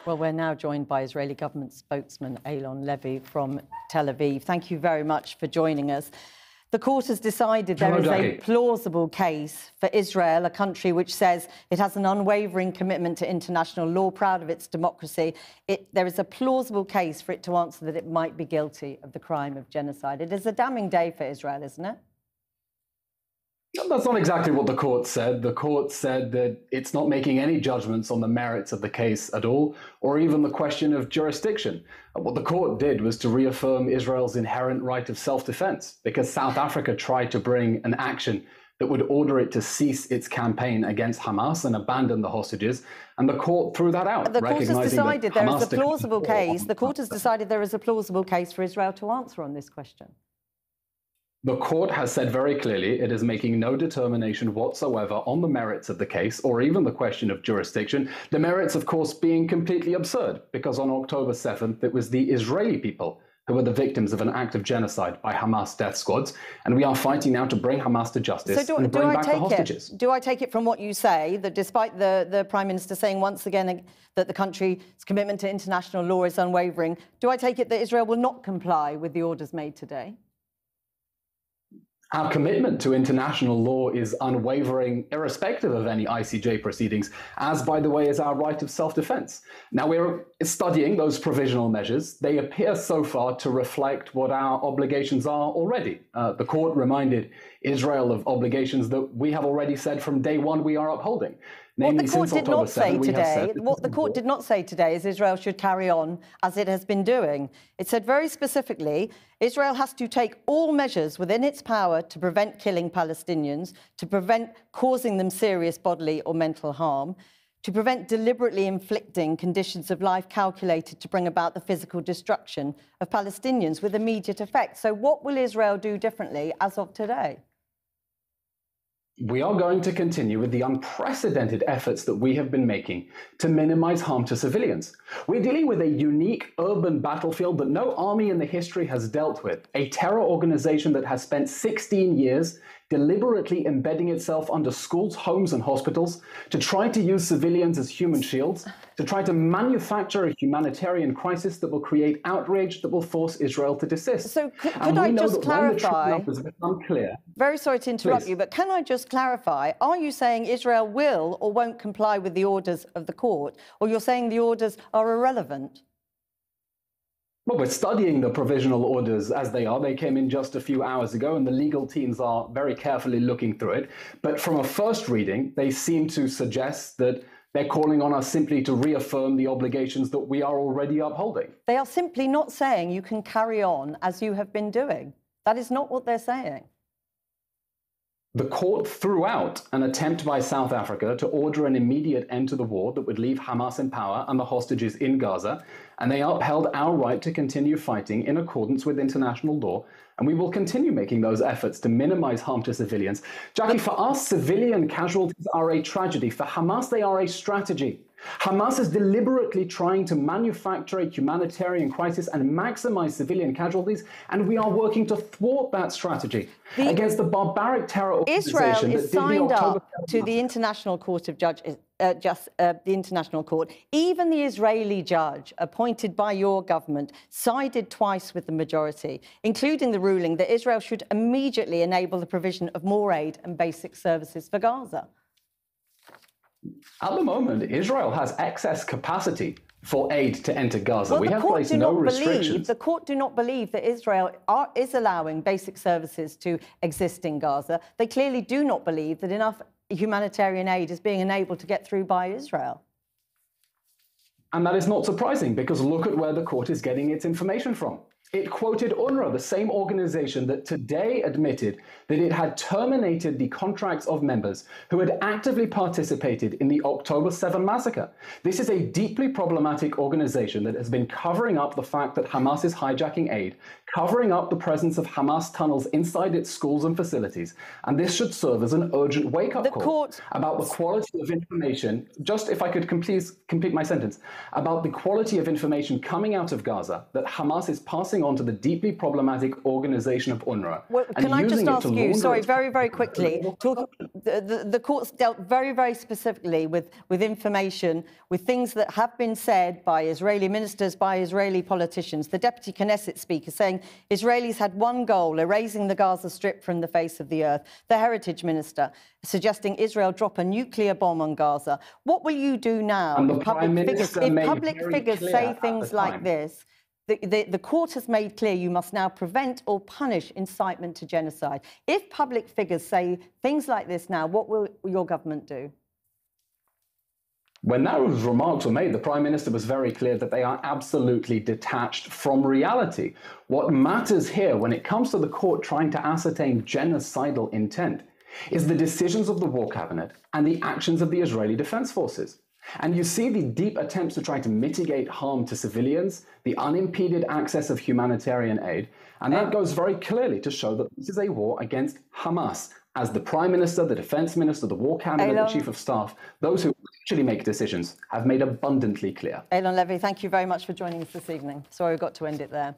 Well, we're now joined by Israeli government spokesman Eylon Levy from Tel Aviv. Thank you very much for joining us. The court has decided there is a plausible case for Israel, a country which says it has an unwavering commitment to international law, proud of its democracy. There is a plausible case for it to answer that it might be guilty of the crime of genocide. It is a damning day for Israel, isn't it? That's not exactly what the court said. The court said that it's not making any judgments on the merits of the case at all, or even the question of jurisdiction. What the court did was to reaffirm Israel's inherent right of self-defense, because South Africa tried to bring an action that would order it to cease its campaign against Hamas and abandon the hostages, and the court threw that out. The court has decided there is a plausible case. The court has decided there is a plausible case for Israel to answer on this question. The court has said very clearly it is making no determination whatsoever on the merits of the case or even the question of jurisdiction. The merits, of course, being completely absurd, because on October 7th, it was the Israeli people who were the victims of an act of genocide by Hamas death squads. And we are fighting now to bring Hamas to justice and bring back the hostages. Do I take it from what you say that despite the Prime Minister saying once again that the country's commitment to international law is unwavering, do I take it that Israel will not comply with the orders made today? Our commitment to international law is unwavering, irrespective of any ICJ proceedings, as, by the way, is our right of self-defense. Now, we're studying those provisional measures. They appear so far to reflect what our obligations are already. The court reminded Israel of obligations that we have already said from day one we are upholding. What the court did not say today, what the court did not say today is Israel should carry on as it has been doing. It said very specifically, Israel has to take all measures within its power to prevent killing Palestinians, to prevent causing them serious bodily or mental harm, to prevent deliberately inflicting conditions of life calculated to bring about the physical destruction of Palestinians with immediate effect. So what will Israel do differently as of today? We are going to continue with the unprecedented efforts that we have been making to minimize harm to civilians. We're dealing with a unique urban battlefield that no army in the history has dealt with, a terror organization that has spent 16 years deliberately embedding itself under schools, homes, and hospitals to try to use civilians as human shields, to try to manufacture a humanitarian crisis that will create outrage that will force Israel to desist. So could I just clarify? Very sorry to interrupt you, but can I just clarify? Are you saying Israel will or won't comply with the orders of the court, or you're saying the orders are irrelevant? Well, we're studying the provisional orders as they are. They came in just a few hours ago, and the legal teams are very carefully looking through it. But from a first reading, they seem to suggest that they're calling on us simply to reaffirm the obligations that we are already upholding. They are simply not saying you can carry on as you have been doing. That is not what they're saying. The court threw out an attempt by South Africa to order an immediate end to the war that would leave Hamas in power and the hostages in Gaza, and they upheld our right to continue fighting in accordance with international law, and we will continue making those efforts to minimize harm to civilians. Jackie, for us, civilian casualties are a tragedy. For Hamas, they are a strategy. Hamas is deliberately trying to manufacture a humanitarian crisis and maximize civilian casualties, and we are working to thwart that strategy against the barbaric terror organization. Israel is signed up to the International Court of Judges, the International Court. Even the Israeli judge appointed by your government sided twice with the majority, including the ruling that Israel should immediately enable the provision of more aid and basic services for Gaza. At the moment, Israel has excess capacity for aid to enter Gaza. We have placed no restrictions. The court do not believe that Israel is allowing basic services to exist in Gaza. They clearly do not believe that enough humanitarian aid is being enabled to get through by Israel. And that is not surprising, because look at where the court is getting its information from. It quoted UNRWA, the same organization that today admitted that it had terminated the contracts of members who had actively participated in the October 7 massacre. This is a deeply problematic organization that has been covering up the fact that Hamas is hijacking aid, covering up the presence of Hamas tunnels inside its schools and facilities. And this should serve as an urgent wake-up call about the quality of information, just if I could please complete my sentence, about the quality of information coming out of Gaza that Hamas is passing latching onto the deeply problematic organization of UNRWA. Well, can I just ask you, sorry, very, very quickly, the court's dealt very, very specifically with information, with things that have been said by Israeli ministers, by Israeli politicians. The Deputy Knesset Speaker saying Israelis had one goal, erasing the Gaza Strip from the face of the earth. The Heritage Minister suggesting Israel drop a nuclear bomb on Gaza. What will you do now if public figures say things like this? The court has made clear you must now prevent or punish incitement to genocide. If public figures say things like this now, what will your government do? When those remarks were made, the Prime Minister was very clear that they are absolutely detached from reality. What matters here when it comes to the court trying to ascertain genocidal intent is the decisions of the War Cabinet and the actions of the Israeli Defense Forces. And you see the deep attempts to try to mitigate harm to civilians, the unimpeded access of humanitarian aid, and that goes very clearly to show that this is a war against Hamas. As the Prime Minister, the Defense Minister, the War Cabinet, the Chief of Staff, those who actually make decisions have made abundantly clear. Eylon Levy, thank you very much for joining us this evening. Sorry we got to end it there.